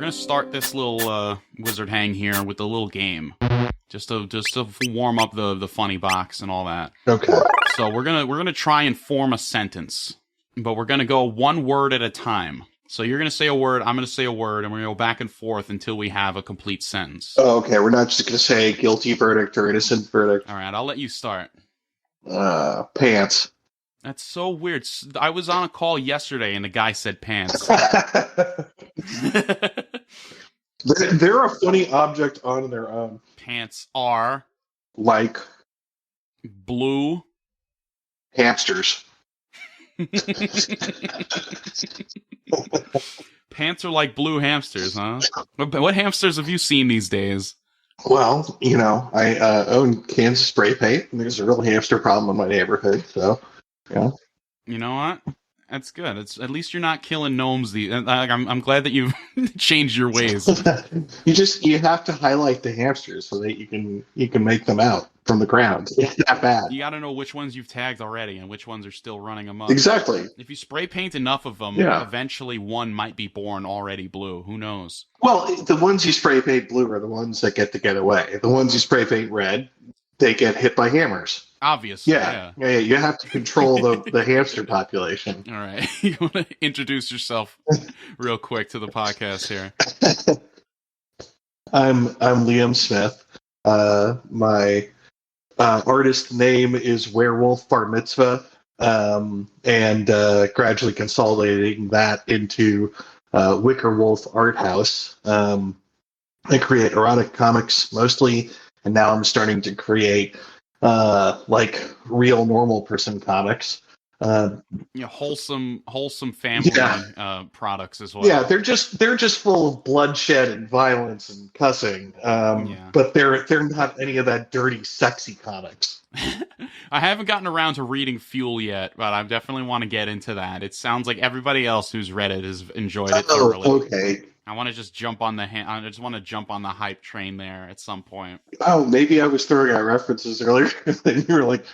gonna start this little wizard hang here with a little game, just to warm up the funny box and all that. Okay. So we're gonna try and form a sentence, but we're gonna go one word at a time. So you're gonna say a word, I'm gonna say a word, and we're gonna go back and forth until we have a complete sentence. Oh, okay. We're not just gonna say guilty verdict or innocent verdict. All right, I'll let you start. Pants. That's so weird. I was on a call yesterday and the guy said pants. They're a funny object on their own. Pants are like blue hamsters. Pants are like blue hamsters, huh? What hamsters have you seen these days? Well, you know, I own Kansas spray paint, and there's a real hamster problem in my neighborhood, so, yeah. You know what? That's good. It's at least you're not killing gnomes. I'm glad that you've changed your ways. You have to highlight the hamsters so that you can make them out from the ground. It's that bad. You got to know which ones you've tagged already and which ones are still running amok. Exactly. If you spray paint enough of them, eventually one might be born already blue. Who knows? Well, the ones you spray paint blue are the ones that get away. The ones you spray paint red, they get hit by hammers. Obviously, yeah. You have to control the hamster population. All right. You want to introduce yourself real quick to the podcast here? I'm Liam Smith. My artist name is WareWolfBarmitzvah, and gradually consolidating that into Wicker Wolf Art House. I create erotic comics mostly, and now I'm starting to create like real normal person comics. Wholesome family products as well. Yeah, they're just full of bloodshed and violence and cussing. But they're not any of that dirty, sexy comics. I haven't gotten around to reading Fuel yet, but I definitely want to get into that. It sounds like everybody else who's read it has enjoyed it thoroughly. Okay. I want to just jump on I just want to jump on the hype train there at some point. Oh, maybe I was throwing out references earlier, and you were like,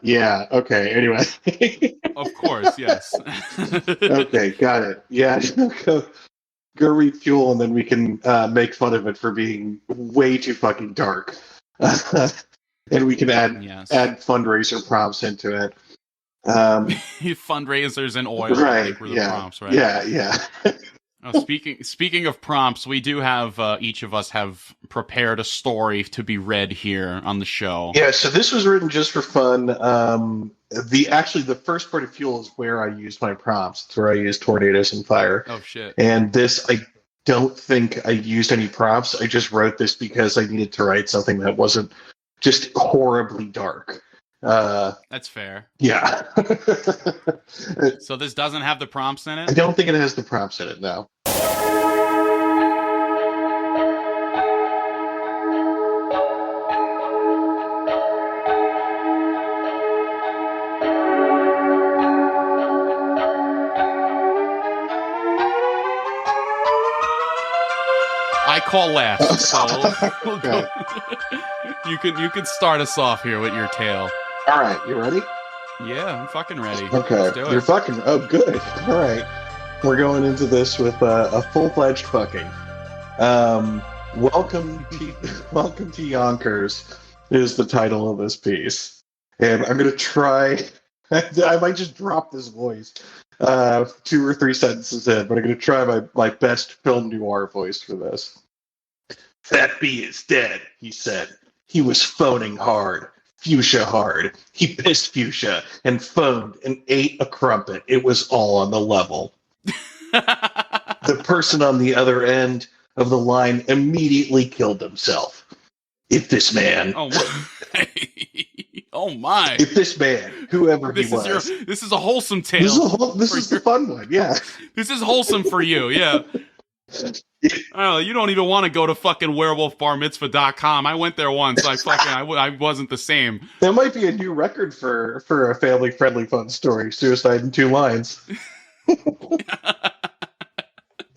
yeah, okay, anyway. Of course, yes. Okay, got it. Yeah, go read Fuel, and then we can make fun of it for being way too fucking dark. And we can add fundraiser prompts into it. Fundraisers and oil, right? I think were the prompts, right? Yeah. Oh, speaking of prompts, we do have each of us have prepared a story to be read here on the show. Yeah, so this was written just for fun. The first part of Fuel is where I used my prompts. It's where I used tornadoes and fire. Oh shit! And this, I don't think I used any prompts. I just wrote this because I needed to write something that wasn't just horribly dark. That's fair. Yeah. So this doesn't have the prompts in it? I don't think it has the prompts in it, no. I call last, so okay. You can start us off here with your tale. All right, you ready? Yeah, I'm fucking ready. Okay, let's do it. You're fucking. Oh, good. All right, we're going into this with a full-fledged fucking. Welcome to Yonkers is the title of this piece, and I'm gonna try. I might just drop this voice 2 or 3 sentences in, but I'm gonna try my best film noir voice for this. Fat B is dead, he said. He was phoning hard. Fuchsia hard. He pissed Fuchsia and phoned and ate a crumpet. It was all on the level. The person on the other end of the line immediately killed himself. If this man... Oh, my. Oh, my. If this man, whoever he was... This is a wholesome tale. This is the fun one, yeah. This is wholesome for you, yeah. Oh, you don't even want to go to fucking WareWolfBarmitzvah.com. I went there once. I wasn't the same. That might be a new record for a family-friendly fun story. Suicide in 2 lines.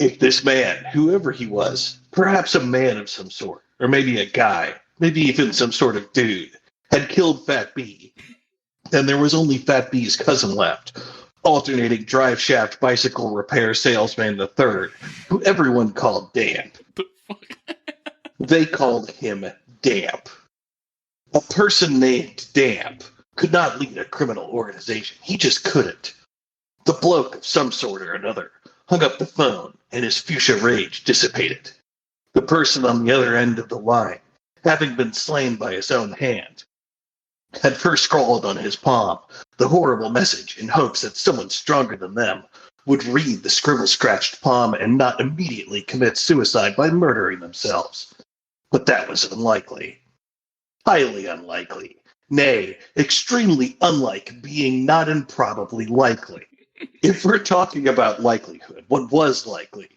If this man, whoever he was, perhaps a man of some sort, or maybe a guy, maybe even some sort of dude, had killed Fat B, then there was only Fat B's cousin left. alternating drive shaft bicycle repair salesman the third, who everyone called Damp. The fuck? They called him Damp. A person named Damp could not lead a criminal organization. He just couldn't. The bloke of some sort or another hung up the phone, and his fuchsia rage dissipated. The person on the other end of the line, having been slain by his own hand, had first scrawled on his palm the horrible message in hopes that someone stronger than them would read the scribble-scratched palm and not immediately commit suicide by murdering themselves. But that was unlikely. Highly unlikely. Nay, extremely unlike being not improbably likely. If we're talking about likelihood, what was likely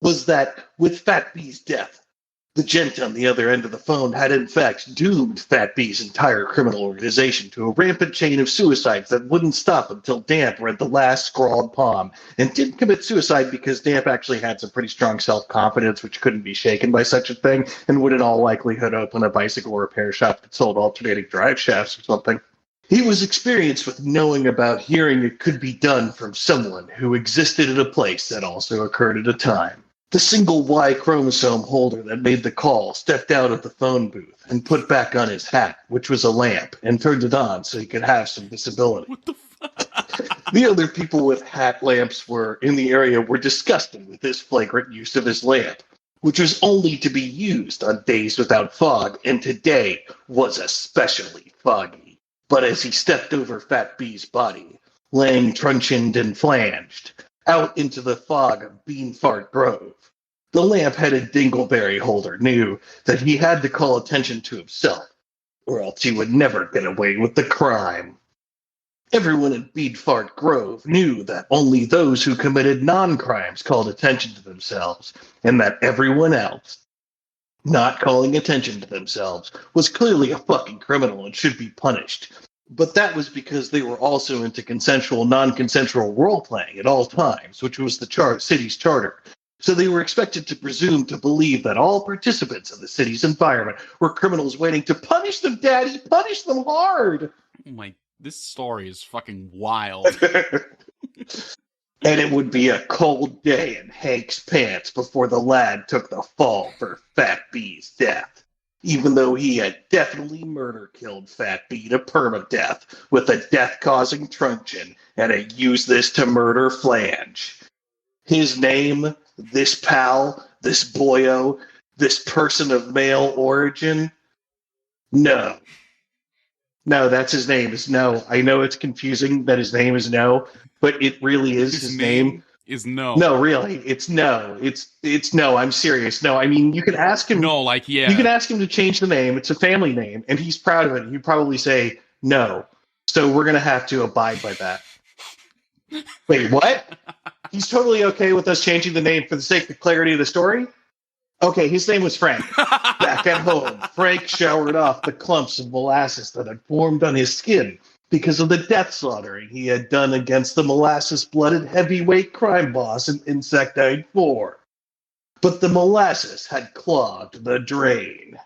was that with Fat B's death, the gent on the other end of the phone had in fact doomed Fat B's entire criminal organization to a rampant chain of suicides that wouldn't stop until Damp read the last scrawled palm, and didn't commit suicide because Damp actually had some pretty strong self-confidence which couldn't be shaken by such a thing, and would in all likelihood open a bicycle repair shop that sold alternating drive shafts or something. He was experienced with knowing about hearing it could be done from someone who existed at a place that also occurred at a time. The single Y chromosome holder that made the call stepped out of the phone booth and put back on his hat, which was a lamp, and turned it on so he could have some visibility. What the fuck? The other people with hat lamps in the area were disgusted with this flagrant use of his lamp, which was only to be used on days without fog, and today was especially foggy. But as he stepped over Fat B's body, laying truncheoned and flanged, out into the fog of Beanfart Grove, the lamp-headed dingleberry holder knew that he had to call attention to himself, or else he would never get away with the crime. Everyone in Beanfart Grove knew that only those who committed non-crimes called attention to themselves, and that everyone else, not calling attention to themselves, was clearly a fucking criminal and should be punished. But that was because they were also into consensual, non-consensual role-playing at all times, which was the city's charter. So they were expected to presume to believe that all participants in the city's environment were criminals waiting to punish them, Daddy! Punish them hard! Oh my, this story is fucking wild. And it would be a cold day in Hank's pants before the lad took the fall for Fat B's death, even though he had definitely murder-killed Fat B to permadeath with a death-causing truncheon and a use-this-to-murder flange. His name, this pal, this boyo, this person of male origin? No. No, that's his name, is No. I know it's confusing that his name is No, but it really is his name. Is No. No, really, it's No. It's No, I'm serious. No, I mean, you could ask him. No, like, yeah. You can ask him to change the name. It's a family name, and he's proud of it. He'd probably say no. So we're going to have to abide by that. Wait, what? He's totally okay with us changing the name for the sake of clarity of the story? Okay, his name was Frank. Back at home, Frank showered off the clumps of molasses that had formed on his skin because of the death slaughtering he had done against the molasses-blooded heavyweight crime boss in Insectide 4. But the molasses had clogged the drain.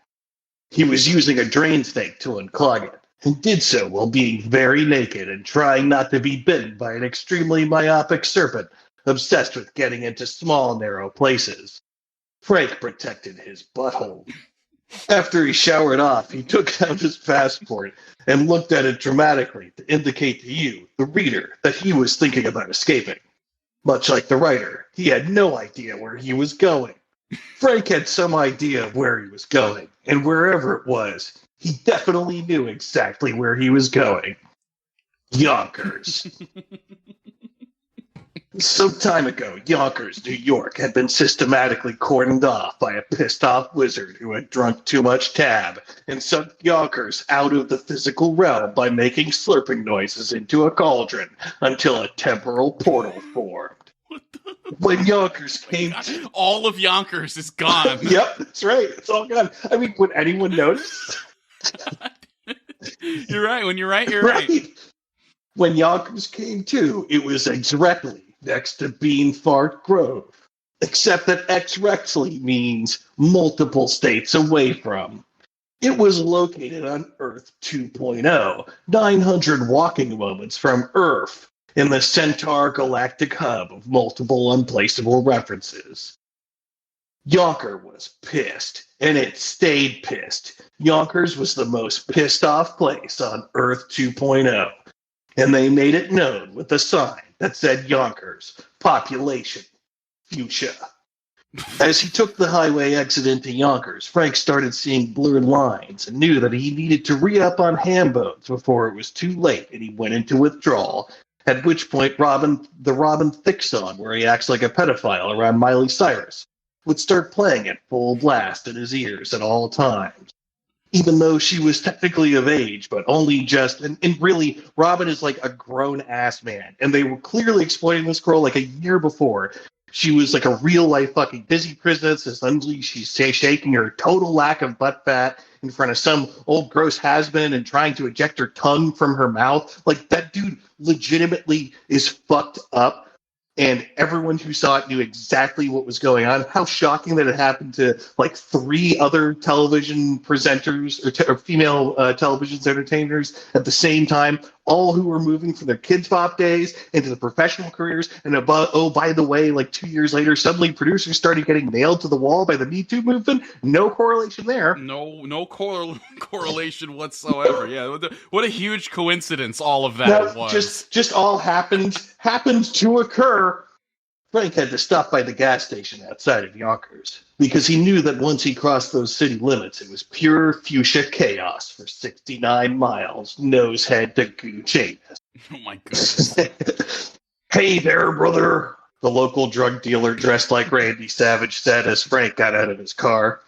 He was using a drain snake to unclog it, and did so while being very naked and trying not to be bitten by an extremely myopic serpent obsessed with getting into small, narrow places. Frank protected his butthole. After he showered off, he took out his passport and looked at it dramatically to indicate to you, the reader, that he was thinking about escaping. Much like the writer, he had no idea where he was going. Frank had some idea of where he was going, and wherever it was, he definitely knew exactly where he was going. Yonkers. Some time ago, Yonkers, New York, had been systematically cordoned off by a pissed-off wizard who had drunk too much tab and sunk Yonkers out of the physical realm by making slurping noises into a cauldron until a temporal portal formed. When Yonkers came to... All of Yonkers is gone. Yep, that's right. It's all gone. I mean, would anyone notice? You're right. When you're right, you're right. When Yonkers came to, it was directly next to Beanfart Grove, except that exactly means multiple states away from. It was located on Earth 2.0, 900 walking moments from Earth, in the Centaur galactic hub of multiple unplaceable references. Yonker was pissed, and it stayed pissed. Yonkers was the most pissed off place on Earth 2.0, and they made it known with a sign that said Yonkers, population, fuchsia. As he took the highway exit into Yonkers, Frank started seeing blurred lines and knew that he needed to re-up on ham bones before it was too late and he went into withdrawal, at which point the Robin Thicke song, where he acts like a pedophile around Miley Cyrus, would start playing at full blast in his ears at all times. Even though she was technically of age, but only just, and really, Robin is like a grown-ass man, and they were clearly exploiting this girl like a year before. She was like a real-life fucking Disney princess, and suddenly she's shaking her total lack of butt fat in front of some old gross has-been and trying to eject her tongue from her mouth. Like, that dude legitimately is fucked up. And everyone who saw it knew exactly what was going on. How shocking that it happened to like 3 other television presenters or female television entertainers at the same time, all who were moving from their Kids Bop days into the professional careers. And by the way, like 2 years later, suddenly producers started getting nailed to the wall by the Me Too movement. No correlation there. No correlation whatsoever. Yeah, what a huge coincidence all of that was. Just all happened to occur. Frank had to stop by the gas station outside of Yonkers because he knew that once he crossed those city limits, it was pure fuchsia chaos for 69 miles, nosehead to gooch anus. Oh my goodness. Hey there, brother, the local drug dealer dressed like Randy Savage said as Frank got out of his car.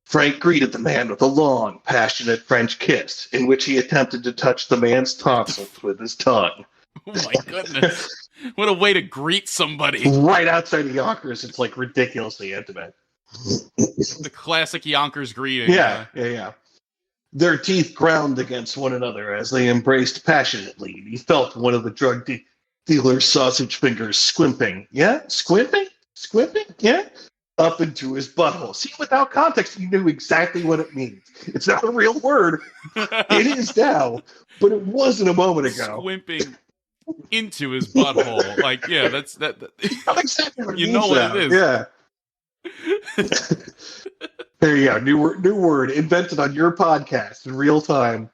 Frank greeted the man with a long, passionate French kiss in which he attempted to touch the man's tonsils with his tongue. Oh my goodness. What a way to greet somebody. Right outside of Yonkers, it's like ridiculously intimate. The classic Yonkers greeting. Yeah. Their teeth ground against one another as they embraced passionately. He felt one of the drug dealer's sausage fingers squimping. Yeah? Squimping? Yeah? Up into his butthole. See, without context, you knew exactly what it means. It's not a real word. It is now, but it wasn't a moment ago. Squimping into his butthole. Like, yeah, that's that. Exactly what you know what it is. Yeah. There you go. New word invented on your podcast in real time.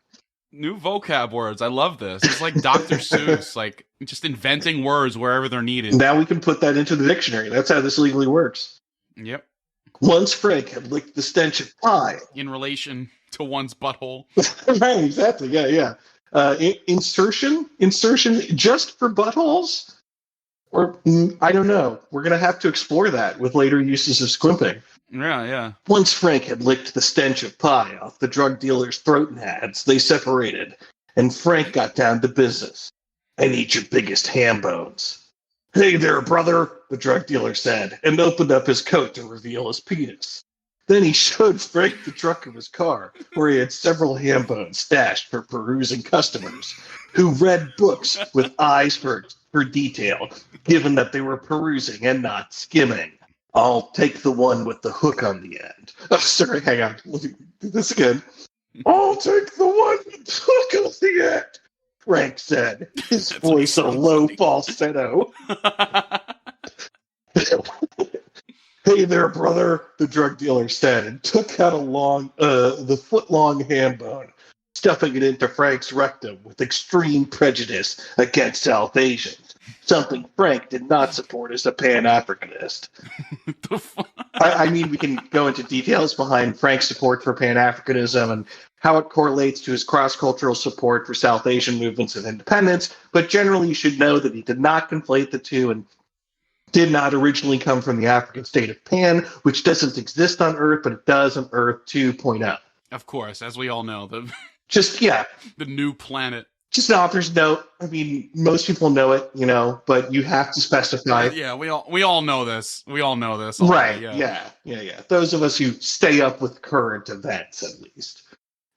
New vocab words. I love this. It's like Dr. Seuss, like just inventing words wherever they're needed. Now we can put that into the dictionary. That's how this legally works. Yep. Once Frank had licked the stench of pie. In relation to one's butthole. Right, exactly. Yeah. Insertion just for buttholes? Or, I don't know. We're going to have to explore that with later uses of squimping. Yeah. Once Frank had licked the stench of pie off the drug dealer's throat nads, they separated, and Frank got down to business. I need your biggest ham bones. Hey there, brother, the drug dealer said, and opened up his coat to reveal his penis. Then he showed Frank the trunk of his car, where he had several ham bones stashed for perusing customers, who read books with eyes for detail, given that they were perusing and not skimming. I'll take the one with the hook on the end. Oh, sorry, hang on. Let me do this again. I'll take the one with the hook on the end, Frank said, his voice a low falsetto. Hey there, brother, the drug dealer said, and took out the foot-long ham bone, stuffing it into Frank's rectum with extreme prejudice against South Asians, something Frank did not support as a Pan-Africanist. I mean, we can go into details behind Frank's support for Pan-Africanism and how it correlates to his cross-cultural support for South Asian movements and independence, but generally you should know that he did not conflate the two and did not originally come from the African state of Pan, which doesn't exist on Earth, but it does on Earth 2.0. Of course, as we all know. The new planet. Just an author's note. I mean, most people know it, but you have to specify. Yeah, we all know this. We all know this. Already, right, yeah. Those of us who stay up with current events, at least.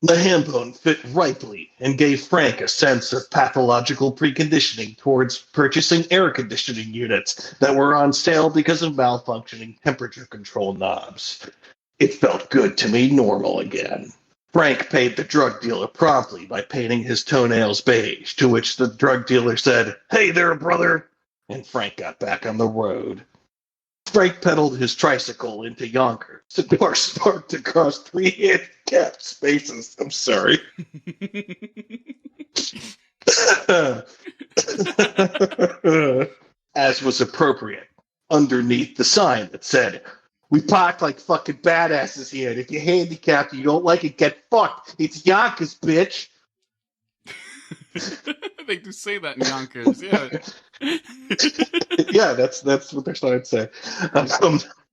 The ham bone fit ripely and gave Frank a sense of pathological preconditioning towards purchasing air conditioning units that were on sale because of malfunctioning temperature control knobs. It felt good to be normal again. Frank paid the drug dealer promptly by painting his toenails beige, to which the drug dealer said, "Hey there, brother," and Frank got back on the road. Frank pedaled his tricycle into Yonkers. The car sparked across 3 handicapped spaces. I'm sorry. As was appropriate, underneath the sign that said, "We park like fucking badasses here, and if you're handicapped and you don't like it, get fucked. It's Yonkers, bitch." They do say that in Yonkers, yeah. Yeah, that's what they're trying to say.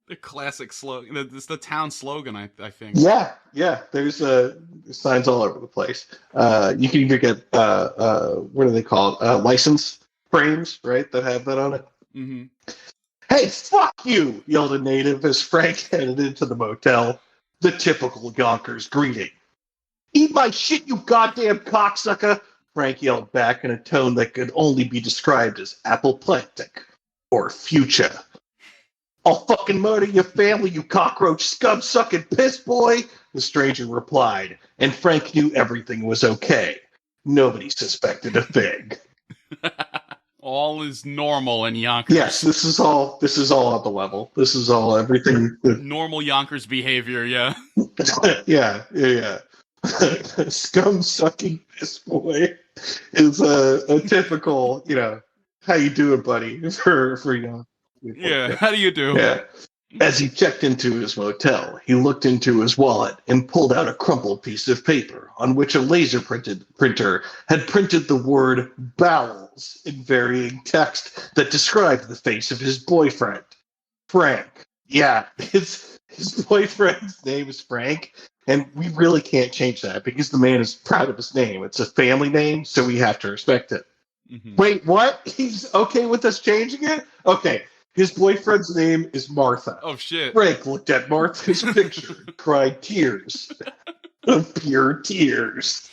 The classic slogan. It's the town slogan, I think. Yeah. There's signs all over the place. You can even get what do they call it? License frames, right? That have that on it. Mm-hmm. "Hey, fuck you!" yelled a native as Frank headed into the motel. The typical Yonkers greeting. "Eat my shit, you goddamn cocksucker!" Frank yelled back in a tone that could only be described as apoplectic or future. "I'll fucking murder your family, you cockroach scum-sucking piss boy," the stranger replied, and Frank knew everything was okay. Nobody suspected a thing. All is normal in Yonkers. Yes, this is all on the level. This is all everything. Normal Yonkers behavior, yeah. Yeah. Scum-sucking piss boy is a typical, how you doing, buddy, for young people. Yeah, how do you do? Yeah. As he checked into his motel, he looked into his wallet and pulled out a crumpled piece of paper on which a laser printer had printed the word "bowels" in varying text that described the face of his boyfriend, Frank. Yeah, his boyfriend's name is Frank, and we really can't change that because the man is proud of his name. It's a family name, so we have to respect it. Mm-hmm. Wait, what? He's okay with us changing it? Okay. His boyfriend's name is Martha. Oh, shit. Frank looked at Martha's picture and cried tears of pure tears.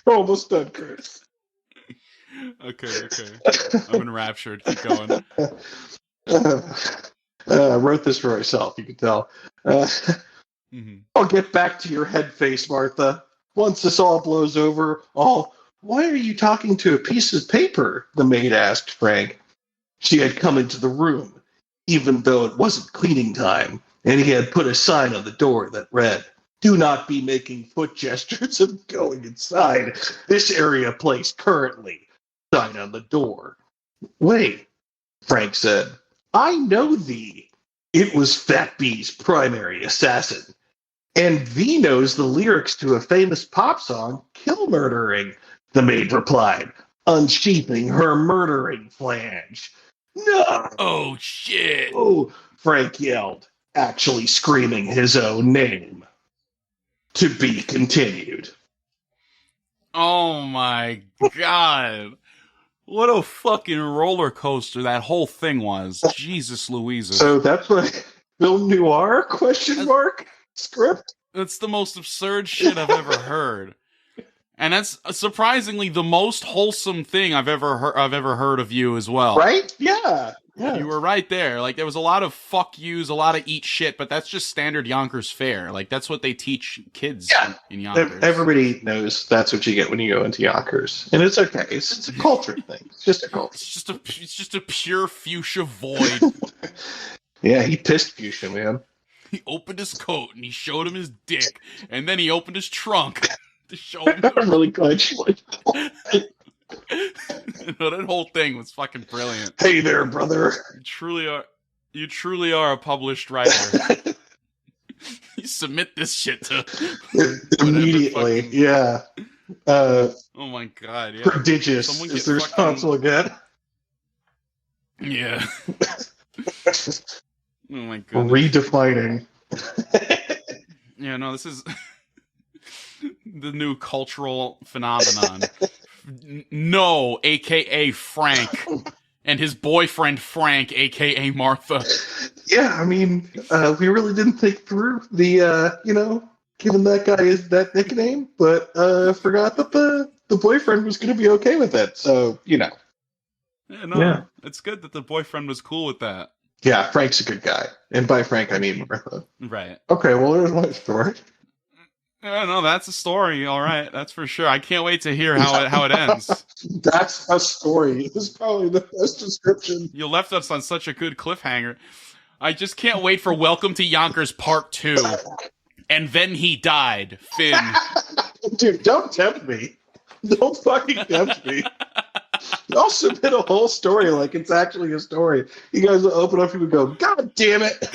Almost done, Chris. Okay. I'm enraptured. Keep going. I wrote this for myself, you can tell. Mm-hmm. "I'll get back to your head face, Martha. Once this all blows over, Why are you talking to a piece of paper?" the maid asked Frank. She had come into the room, even though it wasn't cleaning time, and he had put a sign on the door that read, "Do not be making foot gestures of going inside this area place currently." Sign on the door. "Wait," Frank said. "I know thee." It was Fat Bee's primary assassin. "And thee knows the lyrics to a famous pop song, Kill Murdering," the maid replied, unsheathing her murdering flange. "No!" Oh, shit. "Oh," Frank yelled, actually screaming his own name. To be continued. Oh, my God. What a fucking roller coaster that whole thing was. Jesus Louisa. So that's what film noir, script? That's the most absurd shit I've ever heard. And that's surprisingly the most wholesome thing I've ever heard of you as well. Right? Yeah. You were right there. Like, there was a lot of fuck yous, a lot of eat shit, but that's just standard Yonkers fare. Like, that's what they teach kids in Yonkers. Everybody knows that's what you get when you go into Yonkers. And it's okay. It's a culture thing. It's just a culture. It's just a pure fuchsia void. Yeah, he pissed fuchsia, man. He opened his coat and he showed him his dick. And then he opened his trunk to show him. I'm really glad you liked that. No, that whole thing was fucking brilliant. Hey there, brother. You truly are a published writer. You submit this shit to immediately. fucking... Yeah. Oh my God. Yeah. Prodigious is the response we'll get. Yeah. Oh my God. Redefining. Yeah, no, this is the new cultural phenomenon. No, aka Frank, and his boyfriend Frank, aka Martha. Yeah, I mean, we really didn't think through the, giving that guy that nickname, but forgot that the boyfriend was going to be okay with it. So, Yeah, it's good that the boyfriend was cool with that. Yeah, Frank's a good guy. And by Frank, I mean Martha. Right. Okay, well, there's my story. No, that's a story. All right, that's for sure. I can't wait to hear how it ends. That's a story. This is probably the best description. You left us on such a good cliffhanger. I just can't wait for Welcome to Yonkers Part 2. And then he died, Finn. Dude, don't tempt me. Don't fucking tempt me. Y'all submit a whole story like it's actually a story. You guys will open up and go, God damn it.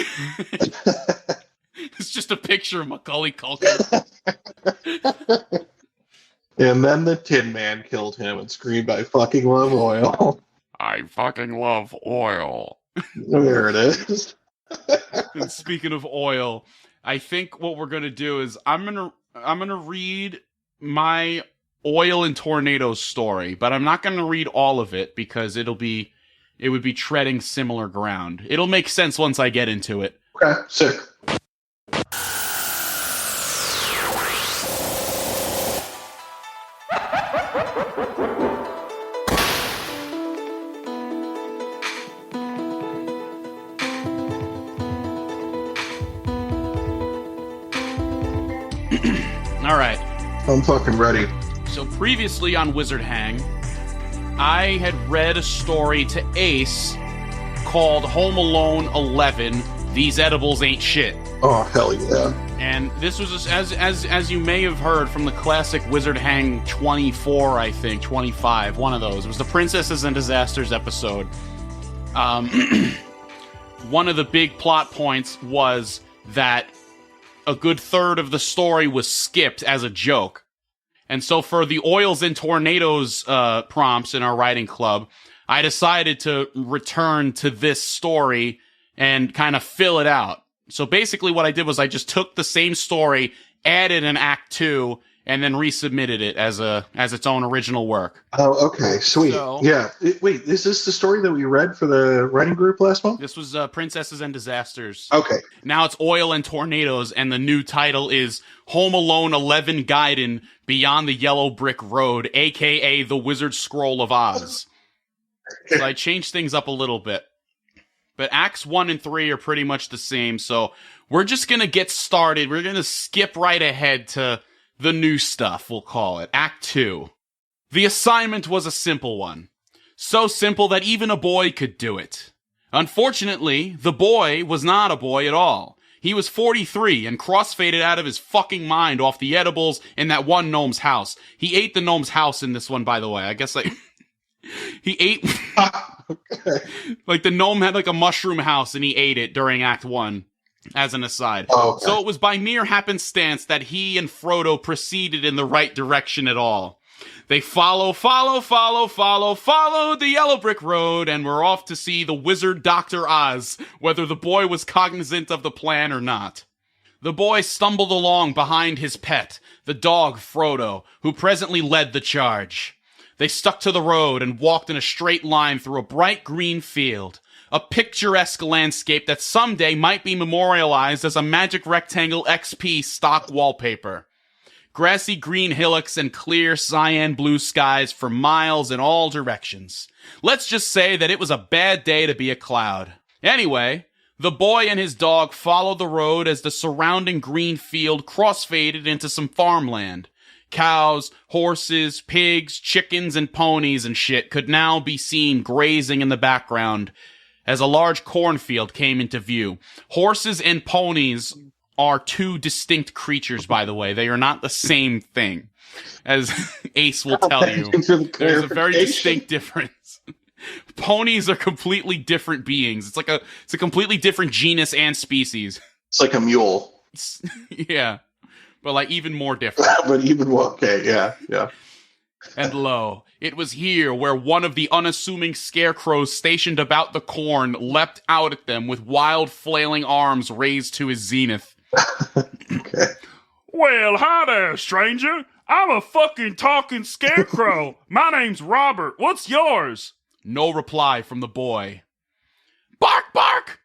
It's just a picture of Macaulay Culkin. And then the Tin Man killed him and screamed, I fucking love oil. I fucking love oil. There it is. And speaking of oil, I think what we're gonna do is I'm gonna read my oil and tornadoes story, but I'm not gonna read all of it because it would be treading similar ground. It'll make sense once I get into it. Okay, sick. All right. I'm fucking ready. So previously on Wizard Hang, I had read a story to Ace called Home Alone 11, These Edibles Ain't Shit. Oh, hell yeah. And this was, as you may have heard from the classic Wizard Hang 24, I think, 25, one of those. It was the Princesses and Disasters episode. One of the big plot points was that a good third of the story was skipped as a joke. And so for the Oils and Tornadoes prompts in our writing club, I decided to return to this story and kind of fill it out. So basically what I did was I just took the same story, added an Act 2, and then resubmitted it as its own original work. Oh, okay, sweet. So, yeah. Wait, is this the story that we read for the writing group last month? This was Princesses and Disasters. Okay. Now it's Oil and Tornadoes, and the new title is Home Alone 11 Gaiden Beyond the Yellow Brick Road, a.k.a. The Wizard Scroll of Oz. So I changed things up a little bit. But Acts 1 and 3 are pretty much the same, so we're just going to get started. We're going to skip right ahead to the new stuff, we'll call it. Act 2. The assignment was a simple one. So simple that even a boy could do it. Unfortunately, the boy was not a boy at all. He was 43 and crossfaded out of his fucking mind off the edibles in that one gnome's house. He ate the gnome's house in this one, by the way. I guess, like, he ate... Okay. Like, the gnome had, like, a mushroom house, and he ate it during Act 1, as an aside. Oh, okay. So it was by mere happenstance that he and Frodo proceeded in the right direction at all. They followed the yellow brick road, and were off to see the wizard Dr. Oz, whether the boy was cognizant of the plan or not. The boy stumbled along behind his pet, the dog Frodo, who presently led the charge. They stuck to the road and walked in a straight line through a bright green field, a picturesque landscape that someday might be memorialized as a Magic Rectangle XP stock wallpaper. Grassy green hillocks and clear cyan blue skies for miles in all directions. Let's just say that it was a bad day to be a cloud. Anyway, the boy and his dog followed the road as the surrounding green field crossfaded into some farmland. Cows, horses, pigs, chickens, and ponies and shit could now be seen grazing in the background as a large cornfield came into view. Horses and ponies are two distinct creatures, by the way. They are not the same thing, as Ace will tell you. There's a very distinct difference. Ponies are completely different beings. It's a completely different genus and species. It's like a mule. Yeah. But, like, even more different. But even more, okay, yeah. And lo, it was here where one of the unassuming scarecrows stationed about the corn leapt out at them with wild flailing arms raised to his zenith. Okay. Well, hi there, stranger. I'm a fucking talking scarecrow. My name's Robert. What's yours? No reply from the boy. Bark, bark!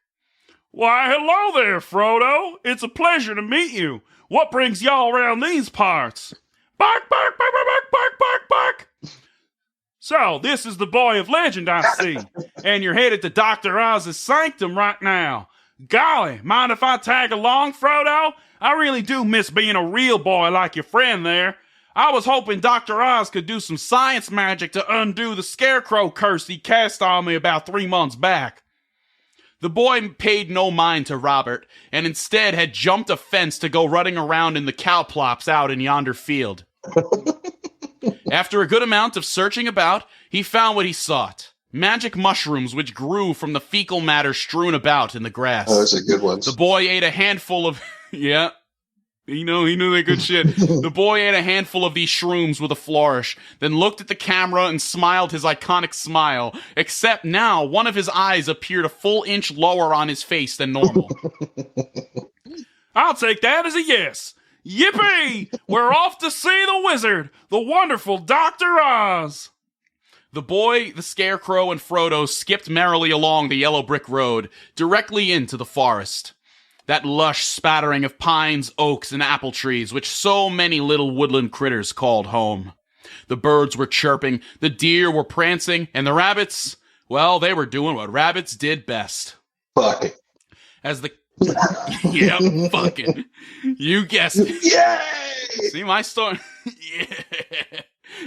Why, hello there, Frodo. It's a pleasure to meet you. What brings y'all around these parts? Bark, bark, bark, bark, bark, bark, bark, bark. So, this is the boy of legend I see, and you're headed to Dr. Oz's sanctum right now. Golly, mind if I tag along, Frodo? I really do miss being a real boy like your friend there. I was hoping Dr. Oz could do some science magic to undo the scarecrow curse he cast on me about 3 months back. The boy paid no mind to Robert, and instead had jumped a fence to go running around in the cowplops out in yonder field. After a good amount of searching about, he found what he sought. Magic mushrooms which grew from the fecal matter strewn about in the grass. Those are good ones. The boy ate a handful of... yeah. He knew that good shit. The boy ate a handful of these shrooms with a flourish, then looked at the camera and smiled his iconic smile, except now one of his eyes appeared a full inch lower on his face than normal. I'll take that as a yes. Yippee! We're off to see the wizard, the wonderful Dr. Oz. The boy, the scarecrow, and Frodo skipped merrily along the yellow brick road, directly into the forest. That lush spattering of pines, oaks, and apple trees, which so many little woodland critters called home. The birds were chirping, the deer were prancing, and the rabbits, well, they were doing what rabbits did best. Fuck it. As the... yep, fucking. You guessed it. Yay! See my story? Yeah.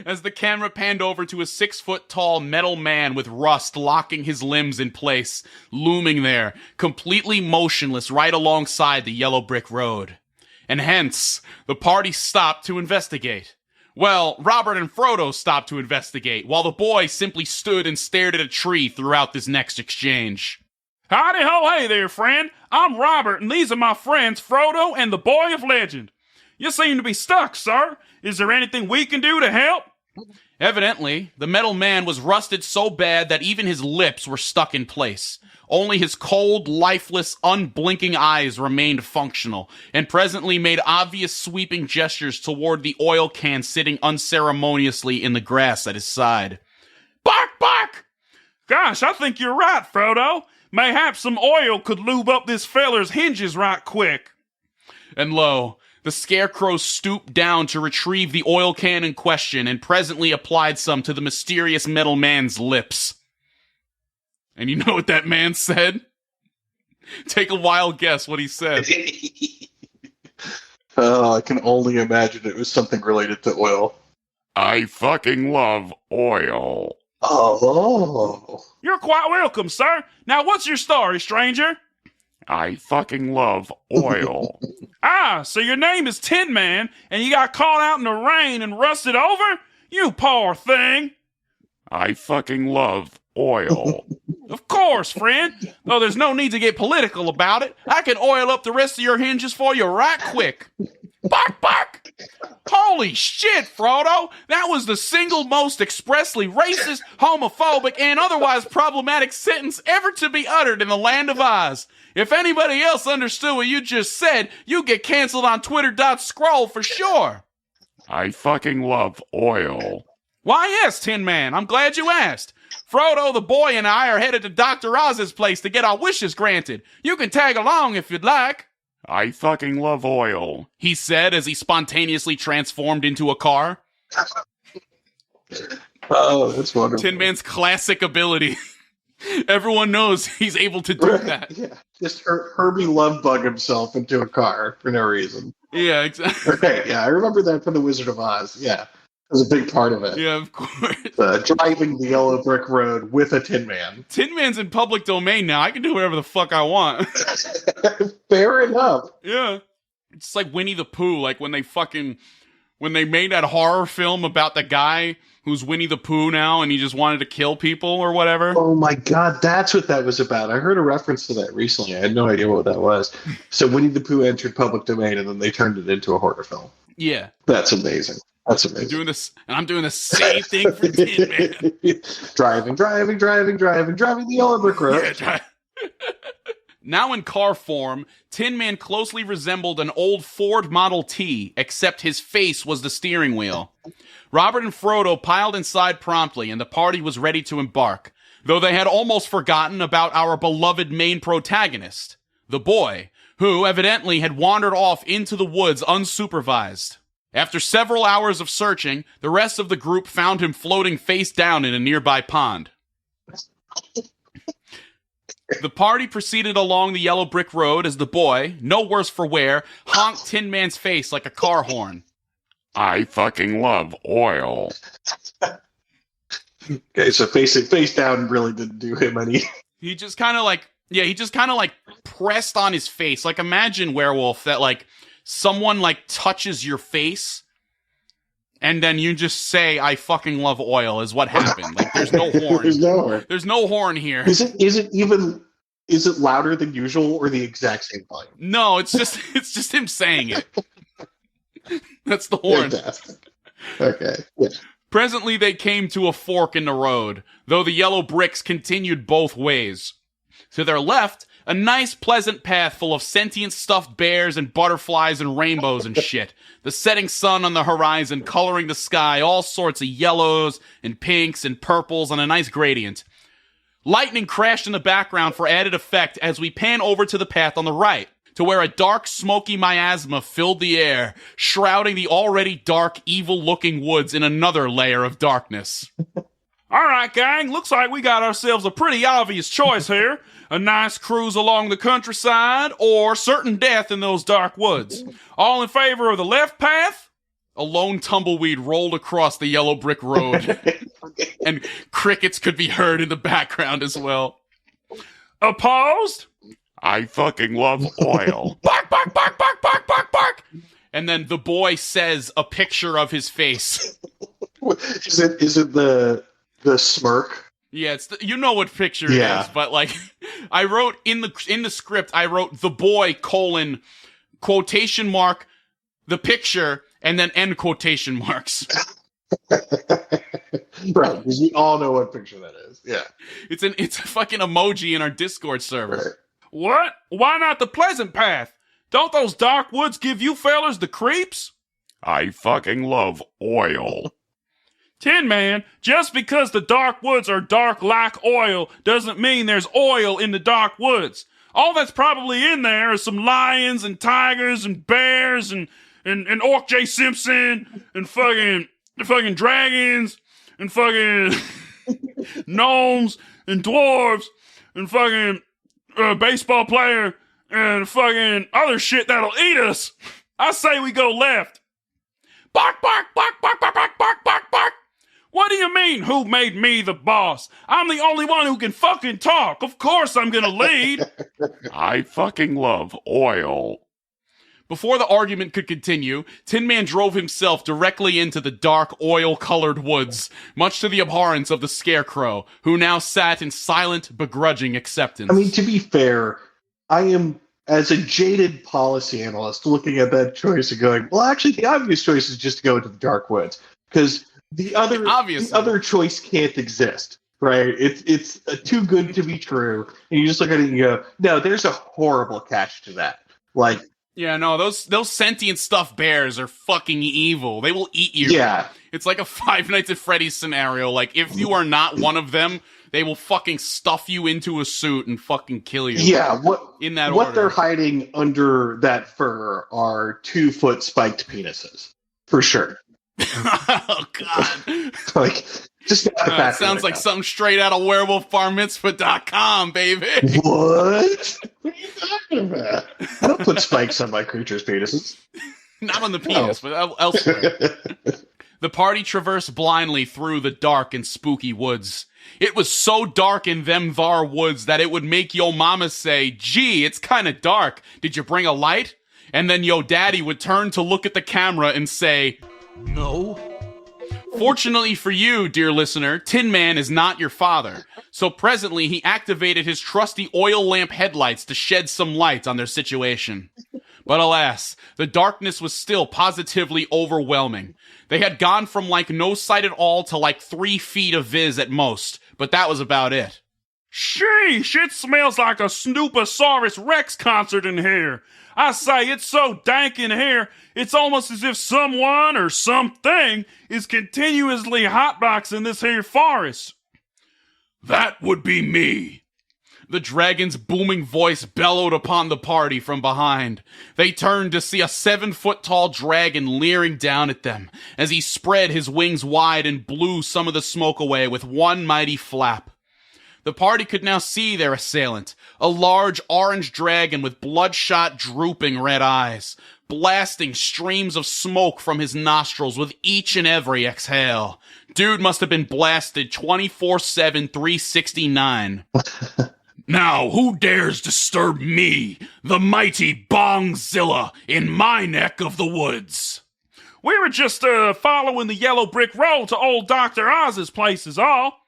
As the camera panned over to a 6-foot-tall metal man with rust locking his limbs in place, looming there, completely motionless right alongside the yellow brick road. And hence, the party stopped to investigate. Well, Robert and Frodo stopped to investigate, while the boy simply stood and stared at a tree throughout this next exchange. Howdy ho, hey there, friend. I'm Robert, and these are my friends Frodo and the boy of legend. You seem to be stuck, sir. Is there anything we can do to help? Evidently, the metal man was rusted so bad that even his lips were stuck in place. Only his cold, lifeless, unblinking eyes remained functional, and presently made obvious sweeping gestures toward the oil can sitting unceremoniously in the grass at his side. Bark, bark! Gosh, I think you're right, Frodo. Mayhaps some oil could lube up this feller's hinges right quick. And lo, the scarecrow stooped down to retrieve the oil can in question and presently applied some to the mysterious metal man's lips. And you know what that man said? Take a wild guess what he said. Oh, I can only imagine it was something related to oil. I fucking love oil. Oh. You're quite welcome, sir. Now, what's your story, stranger? I fucking love oil. Ah, so your name is Tin Man, and you got caught out in the rain and rusted over? You poor thing. I fucking love oil. Of course, friend. Though there's no need to get political about it. I can oil up the rest of your hinges for you right quick. Bark, bark! Holy shit, Frodo! That was the single most expressly racist, homophobic, and otherwise problematic sentence ever to be uttered in the land of Oz. If anybody else understood what you just said, you'd get canceled on Twitter.scroll for sure. I fucking love oil. Why, yes, Tin Man. I'm glad you asked. Frodo, the boy, and I are headed to Dr. Oz's place to get our wishes granted. You can tag along if you'd like. I fucking love oil, he said as he spontaneously transformed into a car. Oh, that's wonderful. Tin Man's classic ability. Everyone knows he's able to do that. Yeah, just Herbie love bug himself into a car for no reason. Yeah, exactly. Right, yeah, I remember that from The Wizard of Oz. Yeah, it was a big part of it. Yeah, of course. Driving the yellow brick road with a Tin Man. Tin Man's in public domain now. I can do whatever the fuck I want. Fair enough. Yeah. It's like Winnie the Pooh, like when they made that horror film about the guy who's Winnie the Pooh now and he just wanted to kill people or whatever. Oh my god, that's what that was about. I heard a reference to that recently. I had no idea what that was. So Winnie the Pooh entered public domain and then they turned it into a horror film. Yeah. That's amazing. That's amazing. I'm doing the same thing for Tin Man. driving the yellow brick road. Yeah, now in car form, Tin Man closely resembled an old Ford Model T, except his face was the steering wheel. Robert and Frodo piled inside promptly, and the party was ready to embark, though they had almost forgotten about our beloved main protagonist, the boy, who evidently had wandered off into the woods unsupervised. After several hours of searching, the rest of the group found him floating face down in a nearby pond. The party proceeded along the yellow brick road as the boy, no worse for wear, honked Tin Man's face like a car horn. I fucking love oil. Okay, so face down really didn't do him any. He just kind of like pressed on his face. Like, imagine, Werewolf, that like someone like touches your face and then you just say, I fucking love oil, is what happened. Like, there's no horn. There's no horn here. Is it louder than usual or the exact same volume? No, it's just him saying it. That's the horn. Fantastic. Okay. Yeah. Presently, they came to a fork in the road, though the yellow bricks continued both ways. To their left, a nice, pleasant path full of sentient stuffed bears and butterflies and rainbows and shit. The setting sun on the horizon coloring the sky all sorts of yellows and pinks and purples on a nice gradient. Lightning crashed in the background for added effect as we pan over to the path on the right, to where a dark, smoky miasma filled the air, shrouding the already dark, evil-looking woods in another layer of darkness. All right, gang, looks like we got ourselves a pretty obvious choice here. A nice cruise along the countryside, or certain death in those dark woods. All in favor of the left path? A lone tumbleweed rolled across the yellow brick road, and crickets could be heard in the background as well. Opposed? I fucking love oil. Bark, bark, bark, bark, bark, bark, bark. And then the boy says a picture of his face. Is it the smirk? Yeah, it's you know what picture it is, but like I wrote in the script, I wrote the boy : quotation mark the picture and then end quotation marks. Right, because we all know what picture that is. Yeah. It's a fucking emoji in our Discord server. Right. What? Why not the pleasant path? Don't those dark woods give you fellers the creeps? I fucking love oil. Tin Man, just because the dark woods are dark like oil doesn't mean there's oil in the dark woods. All that's probably in there is some lions and tigers and bears and Orc J. Simpson and fucking dragons and fucking gnomes and dwarves and fucking baseball player and fucking other shit that'll eat us. I say we go left. Bark, bark, bark, bark, bark, bark, bark, bark, bark. What do you mean, who made me the boss? I'm the only one who can fucking talk. Of course I'm gonna lead. I fucking love oil. Before the argument could continue, Tin Man drove himself directly into the dark, oil-colored woods, much to the abhorrence of the Scarecrow, who now sat in silent, begrudging acceptance. I mean, to be fair, I am, as a jaded policy analyst, looking at that choice and going, well, actually, the obvious choice is just to go into the dark woods, because the other choice can't exist, right? It's too good to be true, and you just look at it and you go, no, there's a horrible catch to that. Like, yeah, no, those sentient stuffed bears are fucking evil. They will eat you. Yeah. It's like a Five Nights at Freddy's scenario. Like, if you are not one of them, they will fucking stuff you into a suit and fucking kill you. Yeah, what order. They're hiding under that fur are 2-foot spiked penises. For sure. Oh, God. Like, just got the fact sounds like something straight out of WareWolfBarmitzvah.com, baby. What? What are you talking about? I don't put spikes on my creatures' penises. Not on the penis, but elsewhere. The party traversed blindly through the dark and spooky woods. It was so dark in them thar woods that it would make yo mama say, gee, it's kinda dark. Did you bring a light? And then yo daddy would turn to look at the camera and say, no. Fortunately for you, dear listener, Tin Man is not your father. So presently, he activated his trusty oil lamp headlights to shed some light on their situation. But alas, the darkness was still positively overwhelming. They had gone from like no sight at all to like 3 feet of viz at most, but that was about it. Sheesh, it smells like a Snooposaurus Rex concert in here. I say, it's so dank in here, it's almost as if someone or something is continuously hotboxing this here forest. That would be me. The dragon's booming voice bellowed upon the party from behind. They turned to see a 7-foot-tall dragon leering down at them as he spread his wings wide and blew some of the smoke away with one mighty flap. The party could now see their assailant, a large orange dragon with bloodshot, drooping red eyes, blasting streams of smoke from his nostrils with each and every exhale. Dude must have been blasted 24/7, 369. Now, who dares disturb me, the mighty Bongzilla, in my neck of the woods? We were just, following the yellow brick road to old Dr. Oz's place is all.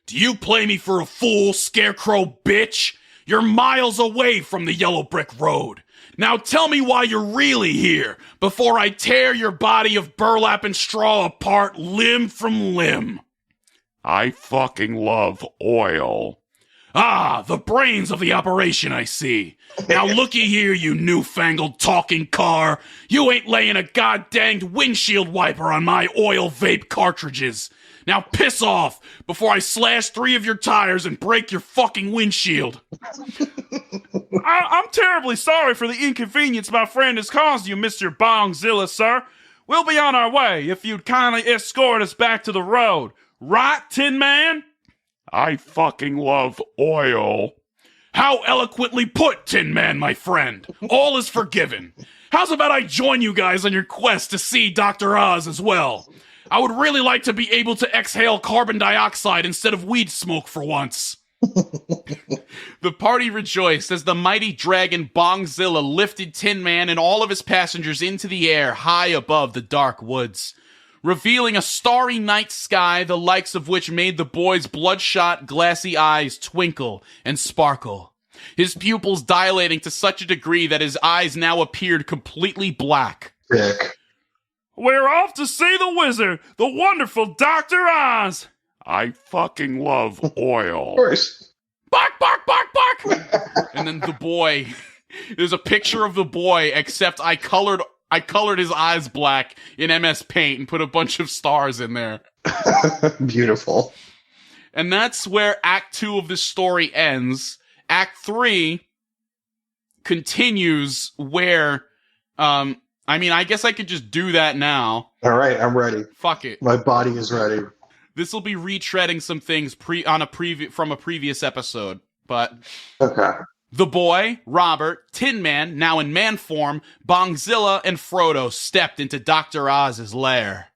Do you play me for a fool, scarecrow bitch? You're miles away from the yellow brick road. Now tell me why you're really here, before I tear your body of burlap and straw apart limb from limb. I fucking love oil. Ah, the brains of the operation, I see. Now looky here, you newfangled talking car. You ain't laying a goddamned windshield wiper on my oil vape cartridges. Now piss off before I slash 3 of your tires and break your fucking windshield. I'm terribly sorry for the inconvenience my friend has caused you, Mr. Bongzilla, sir. We'll be on our way if you'd kindly escort us back to the road. Right, Tin Man? I fucking love oil. How eloquently put, Tin Man, my friend. All is forgiven. How's about I join you guys on your quest to see Dr. Oz as well? I would really like to be able to exhale carbon dioxide instead of weed smoke for once. The party rejoiced as the mighty dragon Bongzilla lifted Tin Man and all of his passengers into the air high above the dark woods, revealing a starry night sky the likes of which made the boy's bloodshot, glassy eyes twinkle and sparkle, his pupils dilating to such a degree that his eyes now appeared completely black. Rick. We're off to see the wizard, the wonderful Dr. Oz. I fucking love Of oil. course. Bark, bark, bark, bark! And then the boy, there's a picture of the boy, except I colored his eyes black in MS Paint and put a bunch of stars in there. Beautiful. And that's where Act 2 of this story ends. Act 3 continues where, I guess I could just do that now. All right, I'm ready. Fuck it. My body is ready. This will be retreading some things from a previous episode, but Okay. the boy, Robert, Tin Man, now in man form, Bongzilla, and Frodo stepped into Dr. Oz's lair.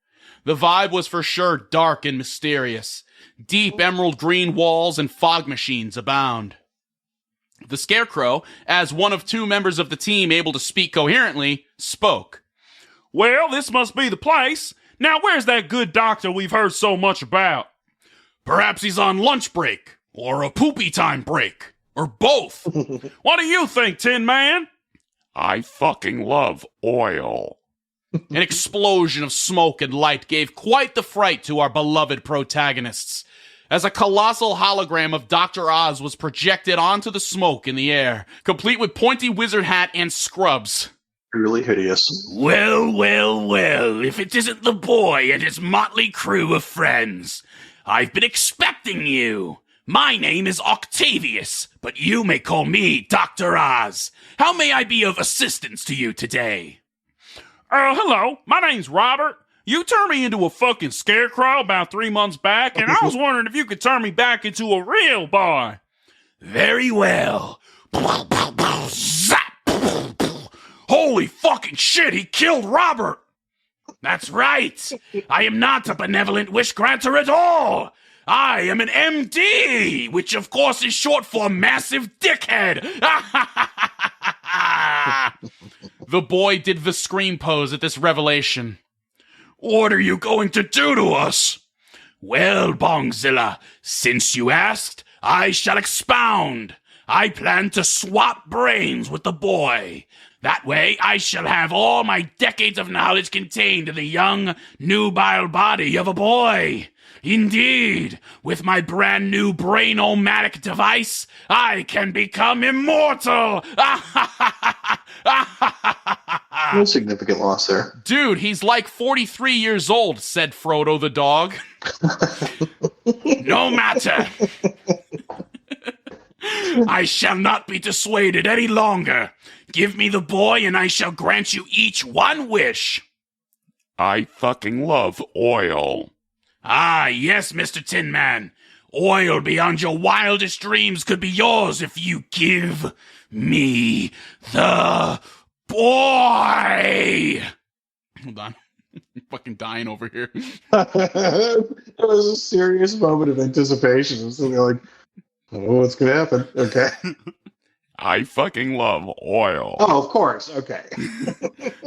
The vibe was for sure dark and mysterious. Deep emerald green walls and fog machines abound. The Scarecrow, as one of 2 members of the team able to speak coherently, spoke. Well, this must be the place. Now, where's that good doctor we've heard so much about? Perhaps he's on lunch break, or a poopy time break, or both. What do you think, Tin Man? I fucking love oil. An explosion of smoke and light gave quite the fright to our beloved protagonists, as a colossal hologram of Dr. Oz was projected onto the smoke in the air, complete with pointy wizard hat and scrubs. Really hideous. Well, well, well, if it isn't the boy and his motley crew of friends. I've been expecting you. My name is Octavius, but you may call me Dr. Oz. How may I be of assistance to you today? Hello, my name's Robert. You turned me into a fucking scarecrow about 3 months back, and I was wondering if you could turn me back into a real boy. Very well. Zap! Holy fucking shit, he killed Robert! That's right. I am not a benevolent wish granter at all. I am an MD, which of course is short for massive dickhead. The boy did the scream pose at this revelation. What are you going to do to us? Well, Bongzilla, since you asked, I shall expound. I plan to swap brains with the boy. That way, I shall have all my decades of knowledge contained in the young, nubile body of a boy. Indeed, with my brand new brain-o-matic device, I can become immortal! No significant loss there. Dude, he's like 43 years old, said Frodo the dog. No matter. I shall not be dissuaded any longer. Give me the boy, and I shall grant you each one wish. I fucking love oil. Ah, yes, Mr. Tin Man. Oil beyond your wildest dreams could be yours if you give me the boy. Hold on. I'm fucking dying over here. It was a serious moment of anticipation. It was like, oh, what's going to happen? Okay. I fucking love oil. Oh, of course. Okay.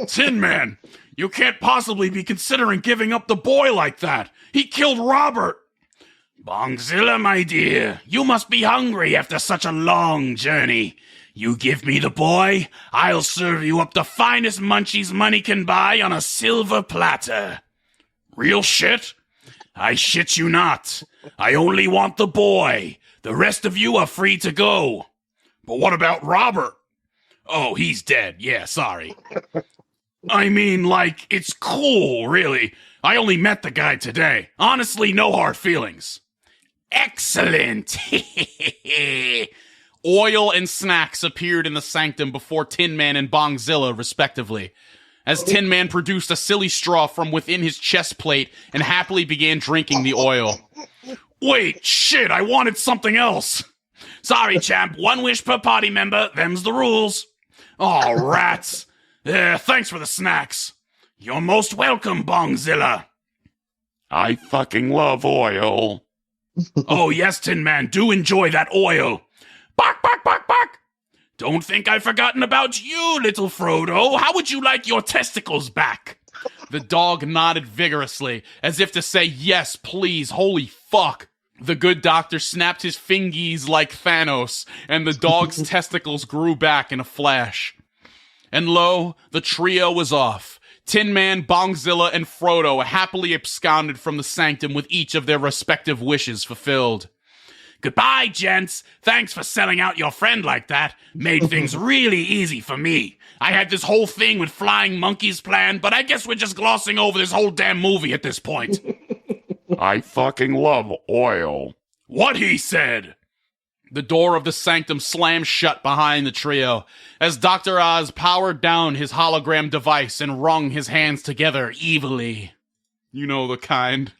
Tin Man, you can't possibly be considering giving up the boy like that. He killed Robert. Bongzilla, my dear, you must be hungry after such a long journey. You give me the boy, I'll serve you up the finest munchies money can buy on a silver platter. Real shit? I shit you not. I only want the boy. The rest of you are free to go. But what about Robert? Oh, he's dead. Yeah, sorry. I mean, like, it's cool, really. I only met the guy today. Honestly, no hard feelings. Excellent. Oil and snacks appeared in the sanctum before Tin Man and Bongzilla, respectively, as Tin Man produced a silly straw from within his chest plate and happily began drinking the oil. Wait, shit, I wanted something else. Sorry, champ, one wish per party member, them's the rules. Oh, rats. Thanks for the snacks. You're most welcome, Bongzilla. I fucking love oil. Oh, yes, Tin Man, do enjoy that oil. Bark, bark, bark, bark. Don't think I've forgotten about you, little Frodo. How would you like your testicles back? The dog nodded vigorously, as if to say, yes, please, holy fuck. The good doctor snapped his fingies like Thanos, and the dog's testicles grew back in a flash. And lo, the trio was off. Tin Man, Bongzilla, and Frodo happily absconded from the sanctum with each of their respective wishes fulfilled. Goodbye, gents. Thanks for selling out your friend like that. Made things really easy for me. I had this whole thing with flying monkeys planned, but I guess we're just glossing over this whole damn movie at this point. I fucking love oil. What he said. The door of the sanctum slammed shut behind the trio as Dr. Oz powered down his hologram device and wrung his hands together evilly. You know the kind.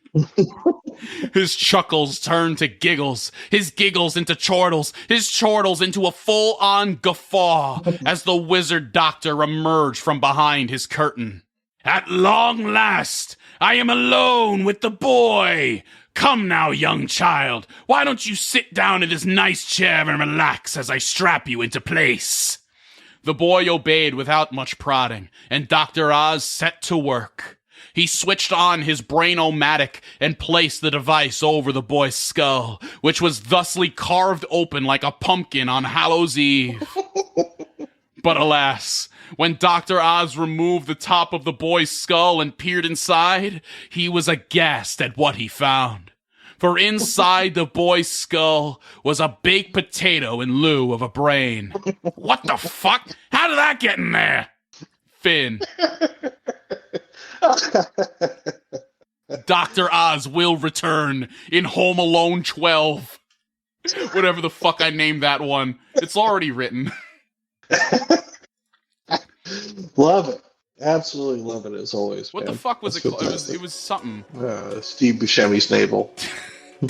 His chuckles turned to giggles, his giggles into chortles, his chortles into a full-on guffaw as the wizard doctor emerged from behind his curtain. At long last, I am alone with the boy. Come now, young child. Why don't you sit down in this nice chair and relax as I strap you into place? The boy obeyed without much prodding, and Dr. Oz set to work. He switched on his brain-o-matic and placed the device over the boy's skull, which was thusly carved open like a pumpkin on Hallows' Eve. But alas, when Dr. Oz removed the top of the boy's skull and peered inside, he was aghast at what he found. For inside the boy's skull was a baked potato in lieu of a brain. What the fuck? How did that get in there? Finn. Dr. Oz will return in Home Alone 12. Whatever the fuck I named that one. It's already written. Love it. Absolutely love it, as always. What man. the fuck was That's it called? fantastic. It was something. Steve Buscemi's navel.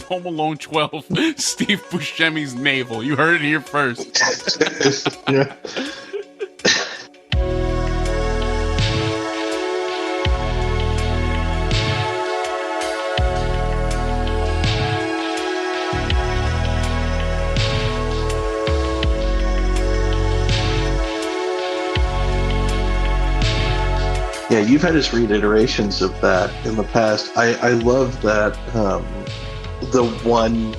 Home Alone 12. Steve Buscemi's navel. You heard it here first. Yeah. Yeah, you've had us read iterations of that in the past. I love that the one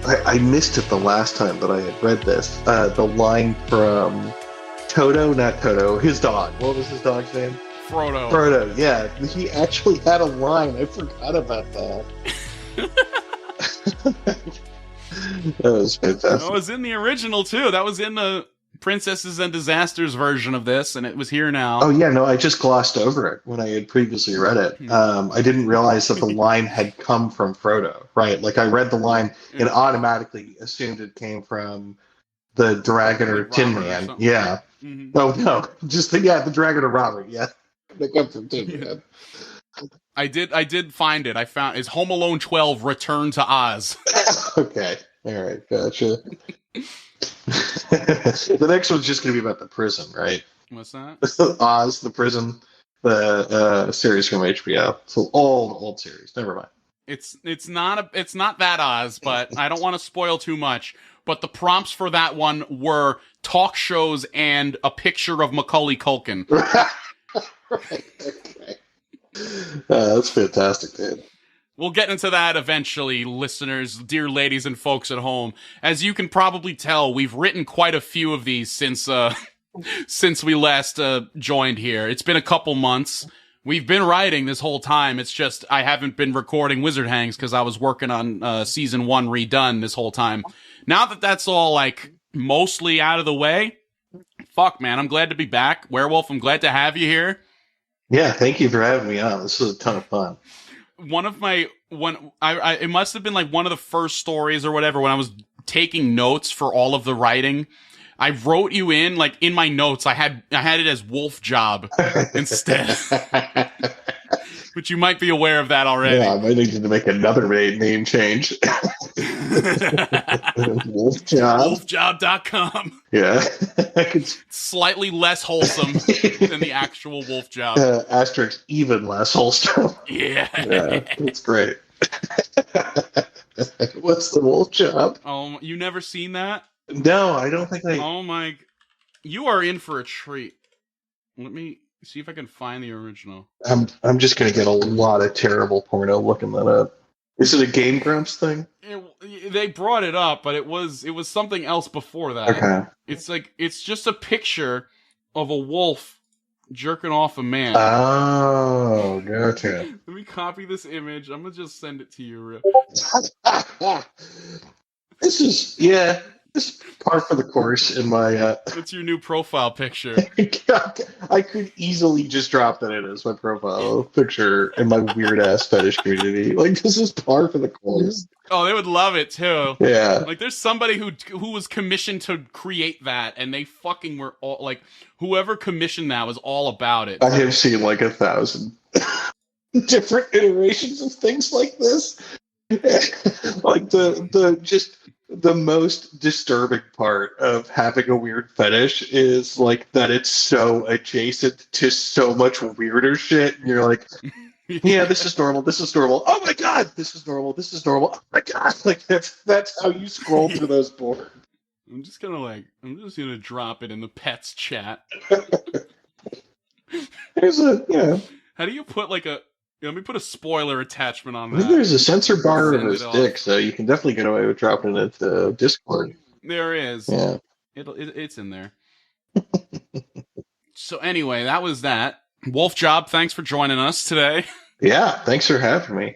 I missed it the last time that I had read this. The line from Toto, not Toto, his dog. What was his dog's name? Frodo. Frodo, yeah. He actually had a line. I forgot about that. That was fantastic. That was in the original, too. That was in the Princesses and Disasters version of this, and it was here now. Oh yeah, no, I just glossed over it when I had previously read it. I didn't realize that the line had come from Frodo, right? Like I read the line and automatically assumed it came from the dragon or Like Tin Robert or Man. something. Yeah. Mhm. Oh no, just the dragon or Robert. Yeah, they come from Tin Man. I did find it. I found is Home Alone 12 Return to Oz. Okay, all right, gotcha. The next one's just going to be about the prison, right? What's that? Oz, the prison, the series from HBO. So old series. Never mind. It's not that Oz, but I don't want to spoil too much. But the prompts for that one were talk shows and a picture of Macaulay Culkin. Right, okay. That's fantastic, dude. We'll get into that eventually, listeners, dear ladies and folks at home. As you can probably tell, we've written quite a few of these since we last joined here. It's been a couple months. We've been writing this whole time. It's just I haven't been recording Wizard Hangs because I was working on season 1 redone this whole time. Now that that's all like mostly out of the way, fuck, man, I'm glad to be back. Werewolf, I'm glad to have you here. Yeah, thank you for having me on. This was a ton of fun. It must have been like one of the first stories or whatever when I was taking notes for all of the writing. I wrote you in like in my notes. I had it as Wolfjob instead, but you might be aware of that already. Yeah, I might need to make another name change. Wolfjob. Wolfjob.com. Yeah, I could. Slightly less wholesome than the actual Wolfjob. Asterisk even less wholesome. Yeah, that's great. What's the Wolfjob? Oh, you never seen that? No, I don't think I. Oh my! You are in for a treat. Let me see if I can find the original. I'm just gonna get a lot of terrible porno looking that up. Is it a Game Grumps thing? They brought it up, but it was something else before that. Okay. It's just a picture of a wolf jerking off a man. Oh, gotcha. Let me copy this image. I'm gonna just send it to you. This is par for the course in my. What's your new profile picture? I could easily just drop that in as my profile picture in my weird ass fetish community. Like this is par for the course. Oh, they would love it too. Yeah. Like there's somebody who was commissioned to create that, and they fucking were all like, whoever commissioned that was all about it. I have seen like 1,000 different iterations of things like this. Like the most disturbing part of having a weird fetish is like that it's so adjacent to so much weirder shit, and you're like, yeah, this is normal. This is normal. Oh my god, this is normal. This is normal. Oh my god, like that's how you scroll through those boards. I'm just gonna drop it in the pets chat. There's How do you put like a? Let me put a spoiler attachment on I think that. there's a censor bar of Send his it off. dick, so you can definitely get away with dropping it into Discord. There is. Yeah. It's in there. So anyway, that was that. Wolfjob, thanks for joining us today. Yeah, thanks for having me.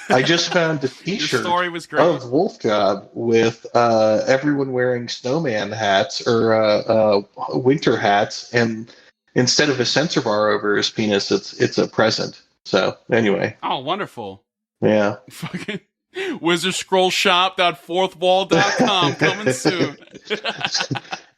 I just found a Your t-shirt story was great. of Wolfjob with everyone wearing snowman hats or winter hats, and instead of a censor bar over his penis, it's a present. So anyway. Oh, wonderful. Yeah. Fucking wizardscrollshop.fourthwall.com coming soon.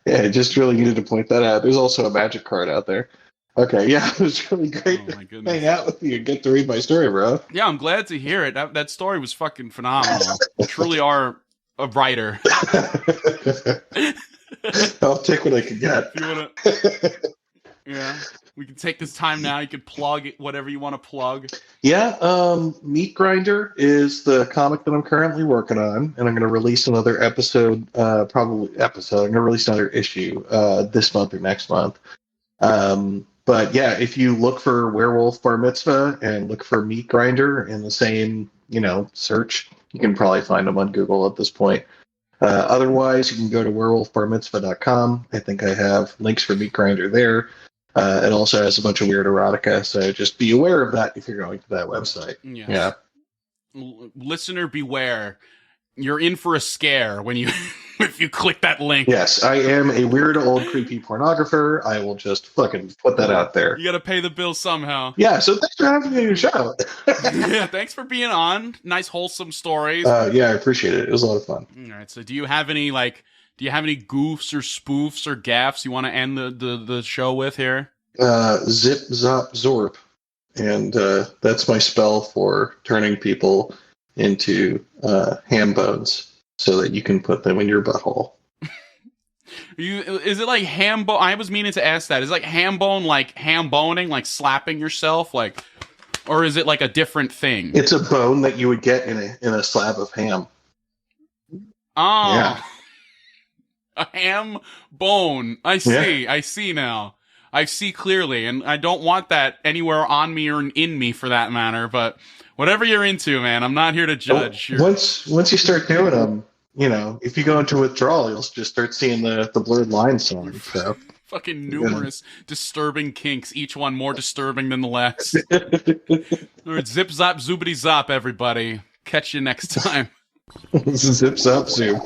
Yeah, I just really needed to point that out. There's also a magic card out there. Okay, yeah, it was really great Oh, my to goodness. hang out with you and get to read my story, bro. Yeah, I'm glad to hear it. That story was fucking phenomenal. You truly are a writer. I'll take what I can get. If you wanna, yeah, we can take this time now. You can plug it, whatever you want to plug. Yeah, Meat Grinder is the comic that I'm currently working on, and I'm going to release another episode. I'm going to release another issue this month or next month. But yeah, if you look for WareWolfBarmitzvah and look for Meat Grinder in the same, search, you can probably find them on Google at this point. Otherwise, you can go to WareWolfBarmitzvah.com. I think I have links for Meat Grinder there. It also has a bunch of weird erotica, so just be aware of that if you're going to that website. Yes. Yeah. Listener beware. you're in for a scare when you if you click that link. Yes, I am a weird old creepy pornographer. I will just fucking put that out there. You gotta pay the bill somehow. Yeah, so thanks for having me on your show. Yeah, thanks for being on. Nice wholesome stories. Yeah, I appreciate it. It was a lot of fun. All right, so do you have any goofs or spoofs or gaffs you want to end the show with here? Zip Zop Zorp. And that's my spell for turning people into ham bones so that you can put them in your butthole. Is it like ham bone? I was meaning to ask that. Is it like ham bone, like ham boning, like slapping yourself, like, or is it like a different thing? It's a bone that you would get in a slab of ham. Oh, Yeah. A ham bone. I see. Yeah. I see now. I see clearly, and I don't want that anywhere on me or in me for that matter. But whatever you're into, man, I'm not here to judge. Once you start doing them, if you go into withdrawal, you'll just start seeing the blurred lines on it. So. Fucking numerous disturbing kinks, each one more disturbing than the last. All right, zip zop zoobity zop, everybody. Catch you next time. Zip zop zoop.